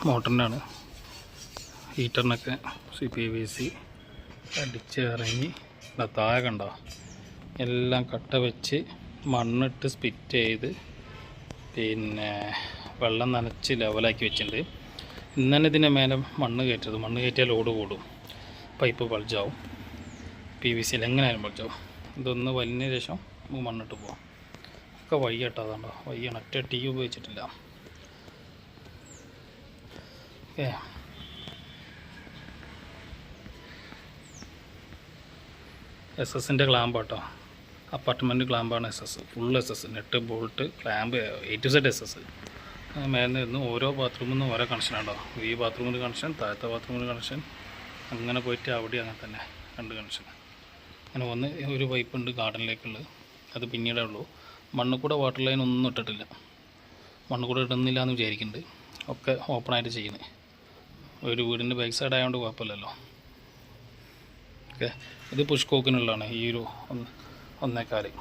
മോട്ടറിനാണ്. ഹീറ്ററിനൊക്കെ PVC അടിച്ച് ഇറങ്ങി താഴെ കണ്ടോ എല്ലാം കട്ട വെച്ച് മണ്ണിട്ട് സ്പിറ്റ് ചെയ്ത് പിന്നെ വെള്ളം നനച്ച് ലെവലാക്കി വെച്ചിട്ടുണ്ട്. ഇന്നലെ ഇതിൻ്റെ മേലെ മണ്ണ് കയറ്റരുത്, മണ്ണ് കയറ്റിയാൽ ലോഡ് കൂടും, പൈപ്പ് ബൾജാവും, PVCയിൽ എങ്ങനെയായാലും ബൾജാവും. ഇതൊന്ന് വലിയ ശേഷം മണ്ണിട്ട് പോകാം. ഒക്കെ വഴി കേട്ടതുണ്ടോ, വഴിയാണ്, ഒറ്റ ടീ ഉപയോഗിച്ചിട്ടില്ല. ഓക്കെ, SS ക്ലാമ്പ് കേട്ടോ, അപ്പാർട്ട്മെൻറ്റ് ക്ലാമ്പാണ് full SS, nut bolt clamp A to Z SS. മേലെ നിന്ന് ഓരോ ബാത്റൂമിൽ നിന്നും ഓരോ കണക്ഷനാണോ, ഈ ബാത്റൂമിൽ കണക്ഷൻ, താഴത്തെ ബാത്റൂമിൽ കണക്ഷൻ, അങ്ങനെ പോയിട്ട് അവിടെ അങ്ങനെ തന്നെ 2 കണക്ഷൻ. അങ്ങനെ വന്ന് ഒരു പൈപ്പ് ഉണ്ട് ഗാർഡനിലേക്കുള്ളത്, അത് പിന്നീടേ ഉള്ളൂ. മണ്ണ് കൂടെ വാട്ടർ ലൈൻ ഒന്നും ഇട്ടിട്ടില്ല, മണ്ണ് കൂടെ ഇടുന്നില്ല എന്ന് വിചാരിക്കുന്നുണ്ട്. ഒക്കെ ഓപ്പണായിട്ട് ചെയ്യുന്നത്, ഒരു വീടിൻ്റെ ബാക്ക് സൈഡ് ആയതുകൊണ്ട് കുഴപ്പമില്ലല്ലോ. ഓക്കെ, ഇത് പുഷ് കോക്കിനുള്ളതാണ്, ഈ ഒരു 1.25.